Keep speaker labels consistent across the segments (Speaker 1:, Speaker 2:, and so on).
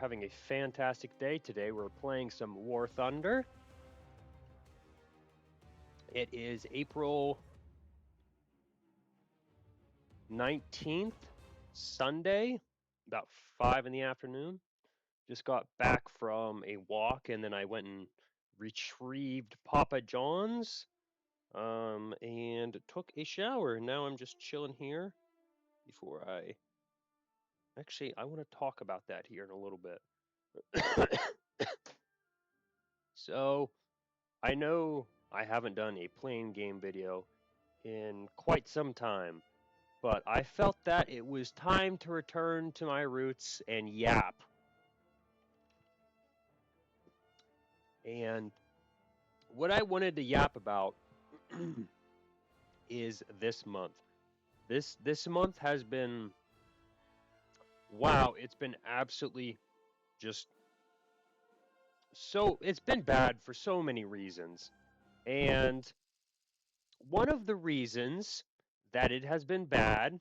Speaker 1: having a fantastic day today. We're playing some War Thunder. It is April 19th, Sunday, about 5 in the afternoon. Just got back from a walk and then I went and retrieved Papa John's and took a shower. Now I'm just chilling here before I... Actually, I want to talk about that here in a little bit. So, I know I haven't done a playing game video in quite some time, but I felt that it was time to return to my roots and yap. And what I wanted to yap about is this month. This month has been, wow, it's been absolutely just so, it's been bad for so many reasons. And one of the reasons that it has been bad,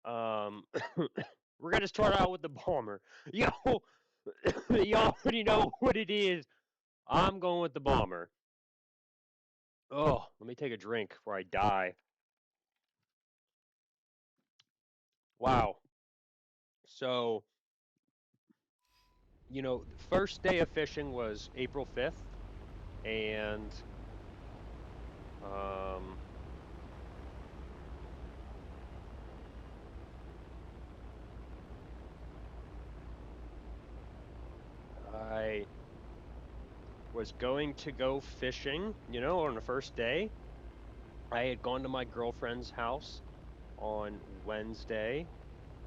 Speaker 1: um, we're gonna start out with the bomber. Yo, you already know what it is. I'm going with the bomber. Oh, let me take a drink before I die. Wow. So, first day of fishing was April 5th, and um, I was going to go fishing, on the first day. I had gone to my girlfriend's house on Wednesday,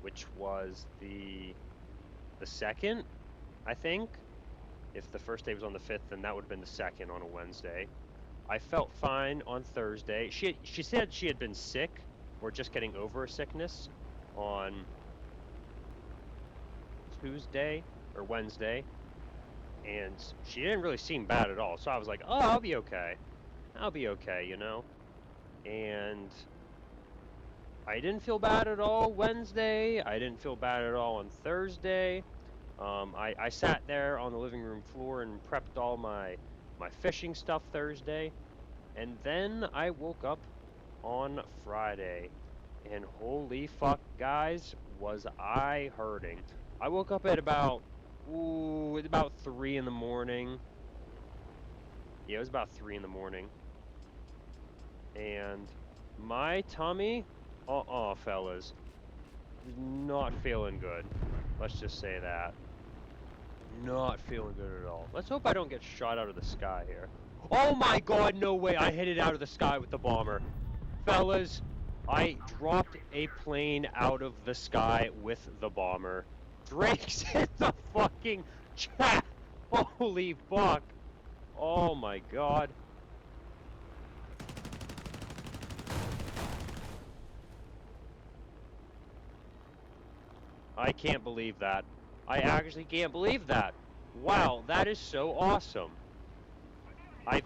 Speaker 1: which was the second, I think. If the first day was on the 5th, then that would have been the second on a Wednesday. I felt fine on Thursday. She said she had been sick or just getting over a sickness on Tuesday or Wednesday, and she didn't really seem bad at all. So I was like, "Oh, I'll be okay. I'll be okay," And I didn't feel bad at all Wednesday. I didn't feel bad at all on Thursday. I sat there on the living room floor and prepped all my fishing stuff Thursday. And then I woke up on Friday. And holy fuck, guys, was I hurting. I woke up at about 3 in the morning. Yeah, it was about 3 in the morning. And my tummy, fellas, is not feeling good. Let's just say that. Not feeling good at all. Let's hope I don't get shot out of the sky here. Oh my god, no way! I hit it out of the sky with the bomber. Fellas, I dropped a plane out of the sky with the bomber. Drake's in the fucking chat! Holy fuck! Oh my god. I can't believe that. I actually can't believe that. Wow, that is so awesome. I've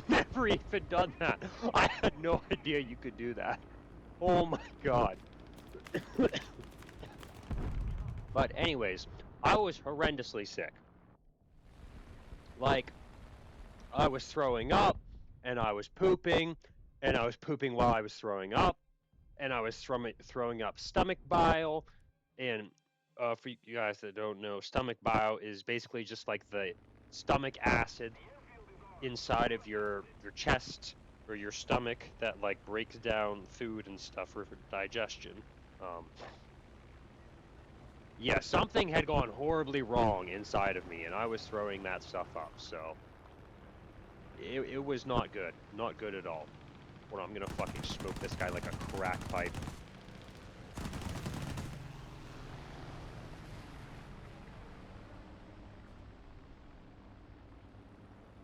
Speaker 1: never even done that. I had no idea you could do that. Oh my god. But anyways, I was horrendously sick. Like, I was throwing up, and I was pooping, and I was pooping while I was throwing up, and I was throwing up stomach bile, and for you guys that don't know, stomach bile is basically just like the stomach acid inside of your chest or your stomach that like breaks down food and stuff for digestion. Yeah, something had gone horribly wrong inside of me, and I was throwing that stuff up. So it was not good, not good at all. Well, I'm gonna fucking smoke this guy like a crack pipe.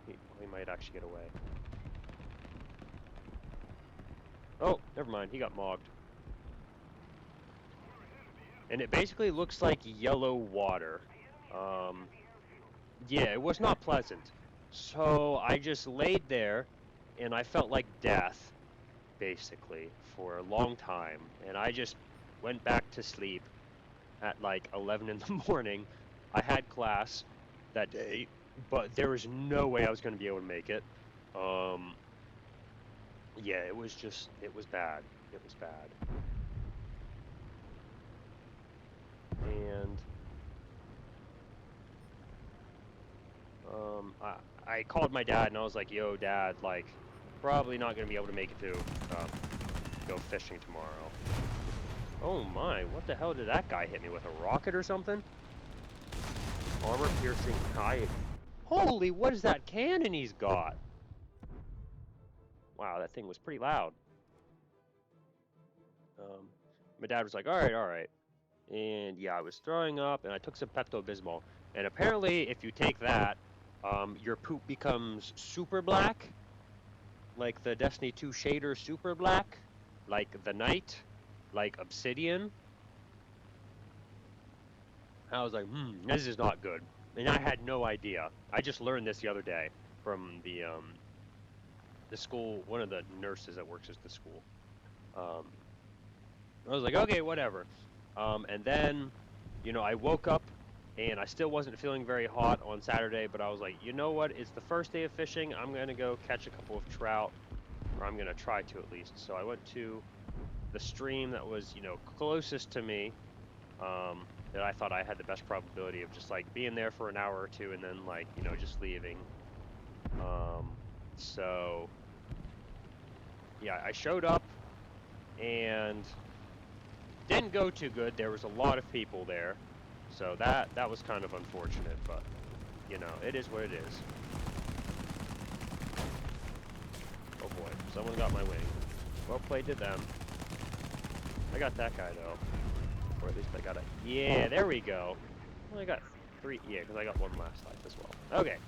Speaker 1: He might actually get away. Oh, never mind. He got mogged. And it basically looks like yellow water. Yeah, it was not pleasant. So I just laid there, and I felt like death, basically, for a long time. And I just went back to sleep at like 11 in the morning. I had class that day, but there was no way I was going to be able to make it. Yeah, it was bad. It was bad. And I called my dad and I was like, "Yo, Dad, like, probably not gonna be able to make it to go fishing tomorrow." Oh my, what the hell did that guy hit me with, a rocket or something? Armor piercing high. Holy, what is that cannon he's got? Wow, that thing was pretty loud. My dad was like, all right. And yeah, I was throwing up and I took some Pepto-Bismol. And apparently if you take that, your poop becomes super black, like the Destiny 2 shader super black, like the night, like Obsidian. I was like, this is not good. And I had no idea. I just learned this the other day from the school, one of the nurses that works at the school. I was like, okay, whatever. And then, I woke up and I still wasn't feeling very hot on Saturday, but I was like, you know what? It's the first day of fishing. I'm going to go catch a couple of trout, or I'm going to try to at least. So I went to the stream that was, closest to me, that I thought I had the best probability of just like being there for an hour or two and then like, just leaving. So yeah, I showed up and didn't go too good. There was a lot of people there, so that was kind of unfortunate, but it is what it is. Oh boy, someone got my wing. Well played to them. I got that guy though, or at least I got it. Yeah, there we go. Well, I got 3. Yeah, because I got 1 last life as well. Okay.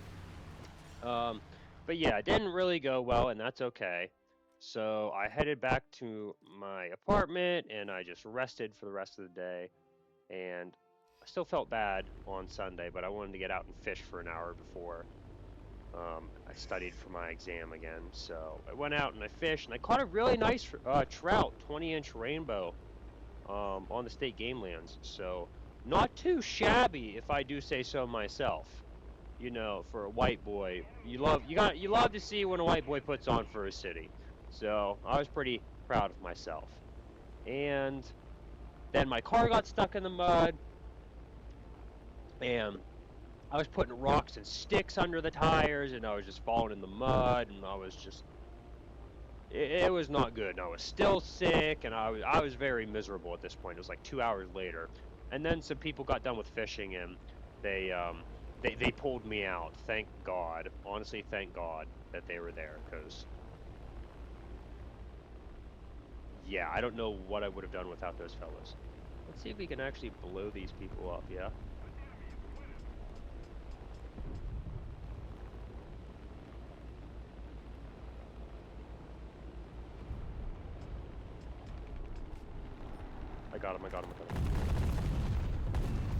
Speaker 1: But yeah, it didn't really go well, and that's okay. So I headed back to my apartment and I just rested for the rest of the day. And I still felt bad on Sunday, but I wanted to get out and fish for an hour before I studied for my exam again. So I went out and I fished, and I caught a really nice trout, 20-inch rainbow, on the state game lands. So not too shabby, if I do say so myself. For a white boy, you love to see when a white boy puts on for his city. So I was pretty proud of myself. And then my car got stuck in the mud, and I was putting rocks and sticks under the tires, and I was just falling in the mud, and it was not good. And I was still sick, and I was very miserable at this point. It was like 2 hours later, and then some people got done with fishing, and they pulled me out. Thank God. Honestly, thank God that they were there, because yeah, I don't know what I would have done without those fellas. Let's see if we can actually blow these people up. Yeah. I got him.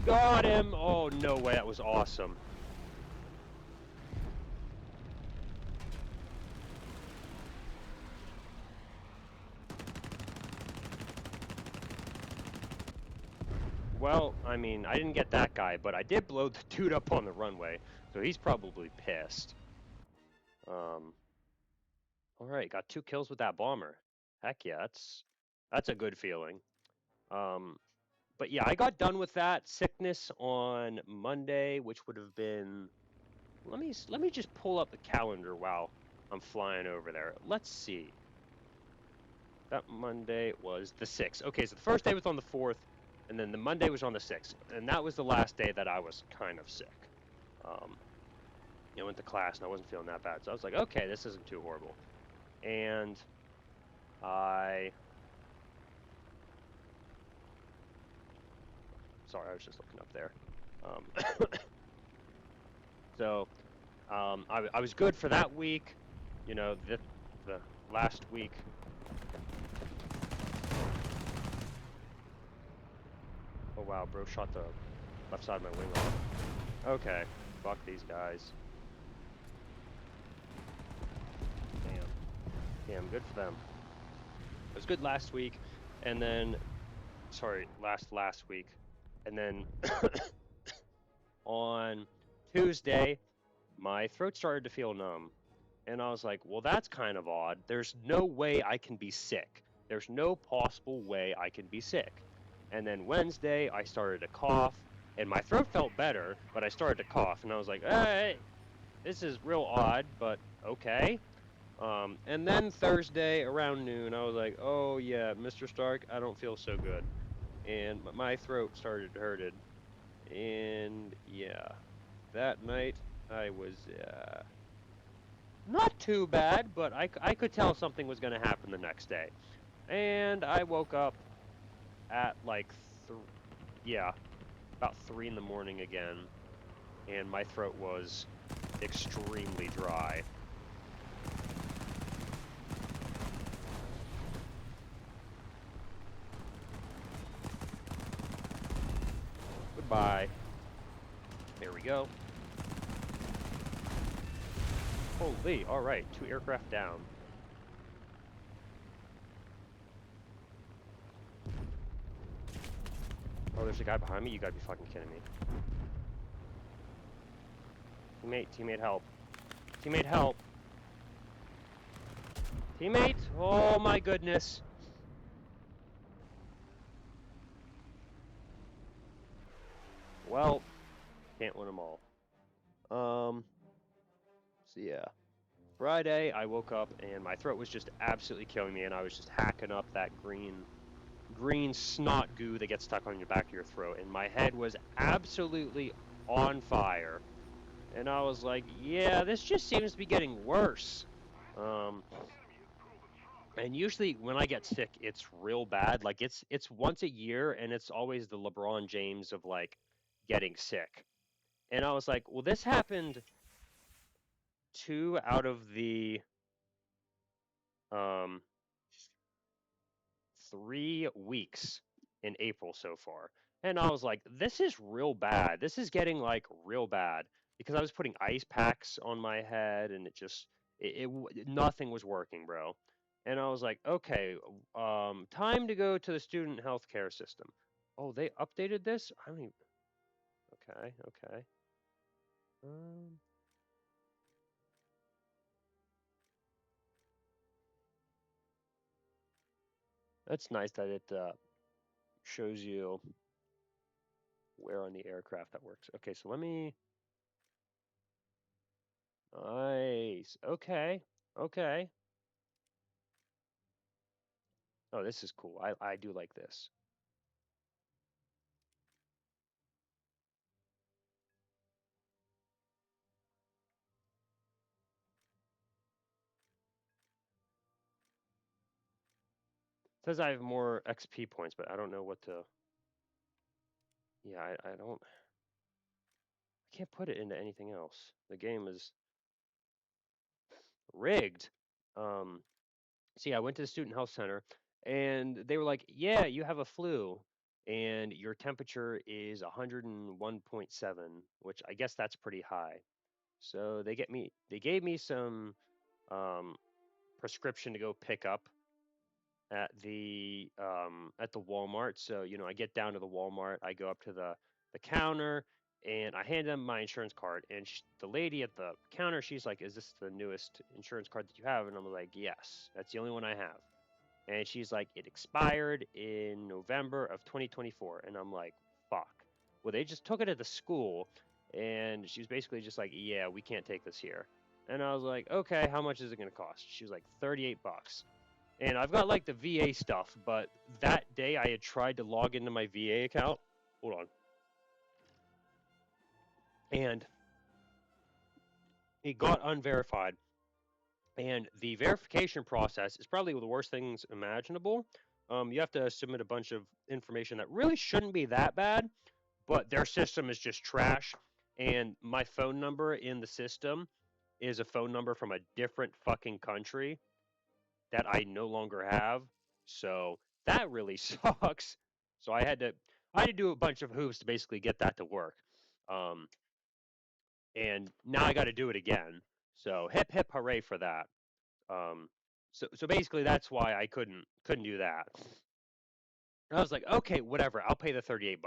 Speaker 1: Got him! Oh, no way. That was awesome. Well, I mean, I didn't get that guy, but I did blow the dude up on the runway, so he's probably pissed. All right, got 2 kills with that bomber. Heck yeah, that's a good feeling. But yeah, I got done with that sickness on Monday, which would have been. Let me just pull up the calendar while I'm flying over there. Let's see. That Monday was the 6th. Okay, so the first day was on the 4th, and then the Monday was on the 6th, and that was the last day that I was kind of sick. Went to class and I wasn't feeling that bad, so I was like, okay, this isn't too horrible. And sorry, I was just looking up there. So I was good for that week. The last week. Oh wow, bro shot the left side of my wing off. Okay, fuck these guys. Damn, good for them. It was good last week, and then, sorry, last week, and then On Tuesday, my throat started to feel numb. And I was like, well, that's kind of odd. There's no way I can be sick. There's no possible way I can be sick. And then Wednesday, I started to cough, and my throat felt better, but I started to cough. And I was like, hey, this is real odd, but okay. And then Thursday around noon, I was like, oh, yeah, Mr. Stark, I don't feel so good. And my throat started hurting. And yeah, that night, I was not too bad, but I could tell something was going to happen the next day. And I woke up at like, yeah, about 3 in the morning again, and my throat was extremely dry. Goodbye. There we go. Holy, alright, 2 aircraft down. Oh, there's a guy behind me? You gotta be fucking kidding me. Teammate, help. Teammate, help. Teammate? Oh my goodness. Well, can't win them all. So yeah. Friday, I woke up and my throat was just absolutely killing me, and I was just hacking up that green snot goo that gets stuck on your back of your throat, and my head was absolutely on fire. And I was like, yeah, this just seems to be getting worse. And usually when I get sick, it's real bad. Like it's once a year, and it's always the LeBron James of like getting sick. And I was like, well, this happened 2 out of the um 3 weeks in April so far. And I was like, this is real bad. This is getting like real bad because I was putting ice packs on my head, and nothing was working, bro. And I was like, okay, time to go to the student health care system. Oh, they updated this? I don't even. Okay, okay. Um, that's nice that it shows you where on the aircraft that works. Okay, so let me. Nice. Okay. Okay. Oh, this is cool. I do like this. It says I have more XP points, but I don't know what to. Yeah, I don't. I can't put it into anything else. The game is rigged. Um, See, I went to the student health center, and they were like, "Yeah, you have a flu, and your temperature is 101.7, which I guess that's pretty high." So they gave me some um, prescription to go pick up at the Walmart. So I get down to the Walmart, I go up to the counter, and I hand them my insurance card. And the lady at the counter, she's like, "Is this the newest insurance card that you have?" And I'm like, "Yes, that's the only one I have." And she's like, "It expired in November of 2024." And I'm like, "Fuck." Well, they just took it at the school, and she was basically just like, "Yeah, we can't take this here." And I was like, "Okay, how much is it going to cost?" She was like, $38. And I've got like the VA stuff, but that day I had tried to log into my VA account. Hold on. And it got unverified. And the verification process is probably the worst things imaginable. You have to submit a bunch of information that really shouldn't be that bad, but their system is just trash. And my phone number in the system is a phone number from a different fucking country that I no longer have. So that really sucks. So I had to do a bunch of hoops to basically get that to work. Um, and now I got to do it again. So hip hip hooray for that. Um, so basically that's why I couldn't do that. I was like, okay, whatever. I'll pay the $38.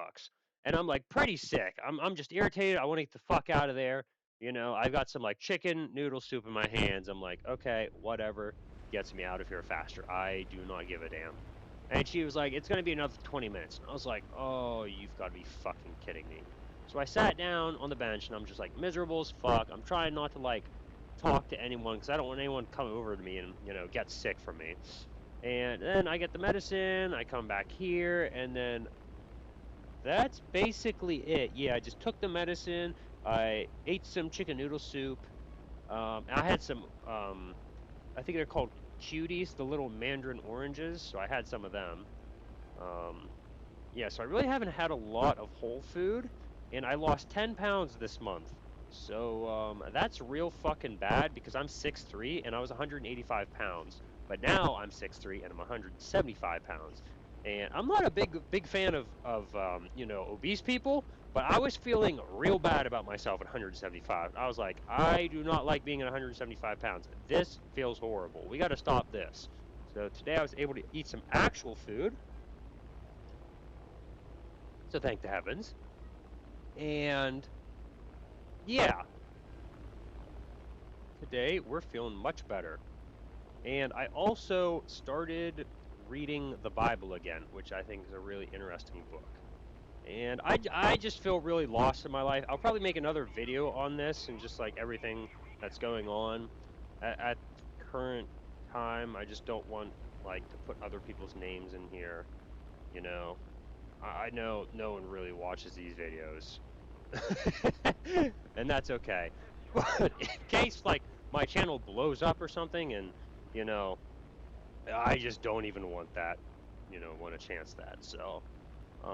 Speaker 1: and I'm like pretty sick. I'm just irritated. I want to get the fuck out of there. You know, I've got some like chicken noodle soup in my hands. I'm like, okay, whatever gets me out of here faster. I do not give a damn. And she was like, it's gonna be another 20 minutes. And I was like, oh, you've got to be fucking kidding me. So I sat down on the bench and I'm just like miserable as fuck. I'm trying not to like talk to anyone because I don't want anyone to come over to me and get sick from me. And then I get the medicine. I come back here, and then that's basically it. Yeah, I just took the medicine. I ate some chicken noodle soup. I had some, I think they're called cuties, the little mandarin oranges. So I had some of them. Um, yeah, so I really haven't had a lot of whole food, and I lost 10 pounds this month. So that's real fucking bad because I'm 6'3" and I was 185 pounds. But now I'm 6'3" and I'm 175 pounds. And I'm not a big fan of obese people, but I was feeling real bad about myself at 175. I was like, I do not like being at 175 pounds. This feels horrible. We got to stop this. So today I was able to eat some actual food. So thank the heavens. And yeah, today we're feeling much better. And I also started reading the Bible again, which I think is a really interesting book. And I just feel really lost in my life. I'll probably make another video on this and just like everything that's going on at current time. I just don't want like to put other people's names in here, you know. I know no one really watches these videos. And that's okay. But in case like my channel blows up or something, and you know, I just don't even want that, want to chance that. So,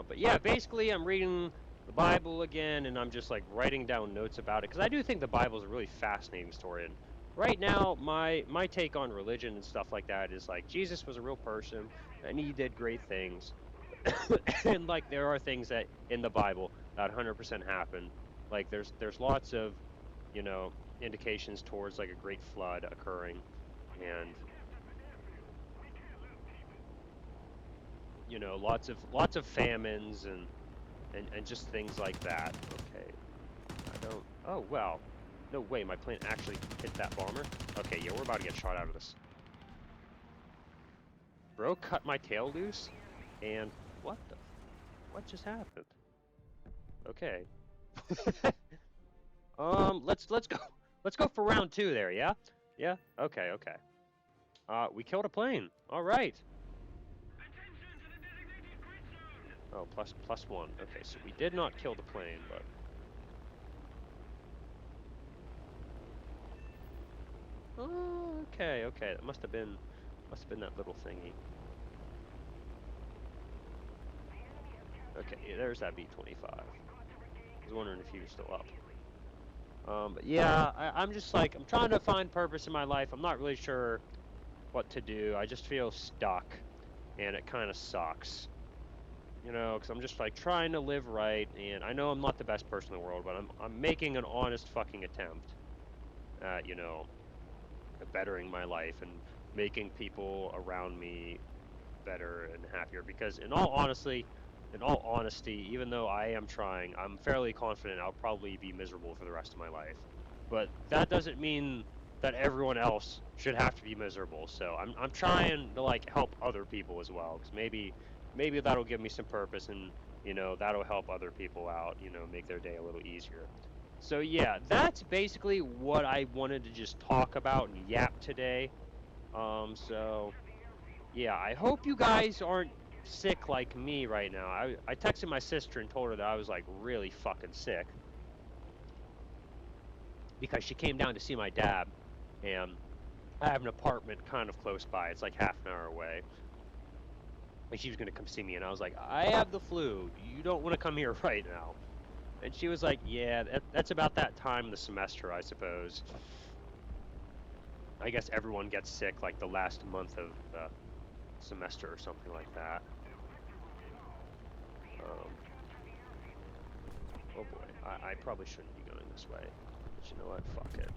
Speaker 1: but yeah, basically, I'm reading the Bible again, and I'm just like writing down notes about it because I do think the Bible is a really fascinating story. And right now, my take on religion and stuff like that is like Jesus was a real person, and he did great things. And like there are things that in the Bible that 100% happened. Like there's lots of, indications towards like a great flood occurring, and lots of famines and just things like that. Okay, I don't. Oh well, no way, my plane actually hit that bomber. Okay, yeah, we're about to get shot out of this. Bro, cut my tail loose, and what just happened? Okay. Let's go. Let's go for round 2 there, yeah? Yeah? Okay, okay. We killed a plane. All right. Oh, plus 1. Okay, so we did not kill the plane, but oh, okay, okay. That must have been that little thingy. Okay, yeah, there's that B-25. I was wondering if he was still up. But yeah, I'm just like, I'm trying to find purpose in my life. I'm not really sure what to do. I just feel stuck, and it kind of sucks. Because I'm just like trying to live right, and I know I'm not the best person in the world, but I'm making an honest fucking attempt at, bettering my life and making people around me better and happier. Because in all honesty, even though I am trying, I'm fairly confident I'll probably be miserable for the rest of my life. But that doesn't mean that everyone else should have to be miserable. So I'm trying to like help other people as well, because maybe that'll give me some purpose, and that'll help other people out. Make their day a little easier. So yeah, that's basically what I wanted to just talk about and yap today. So yeah, I hope you guys aren't sick like me right now. I texted my sister and told her that I was like really fucking sick because she came down to see my dad, and I have an apartment kind of close by. It's like half an hour away. And she was gonna come see me, and I was like, I have the flu. You don't want to come here right now. And she was like, yeah, that's about that time of the semester, I suppose. I guess everyone gets sick like the last month of the semester or something like that. Oh boy, I probably shouldn't be going this way. But you know what? Fuck it.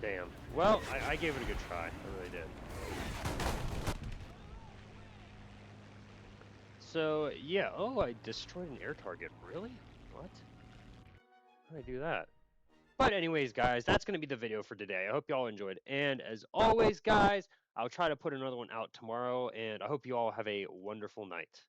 Speaker 1: Damn. Well, I gave it a good try. I really did. So, yeah. Oh, I destroyed an air target. Really? What? How did I do that? But anyways, guys, that's going to be the video for today. I hope you all enjoyed. And as always, guys, I'll try to put another one out tomorrow. And I hope you all have a wonderful night.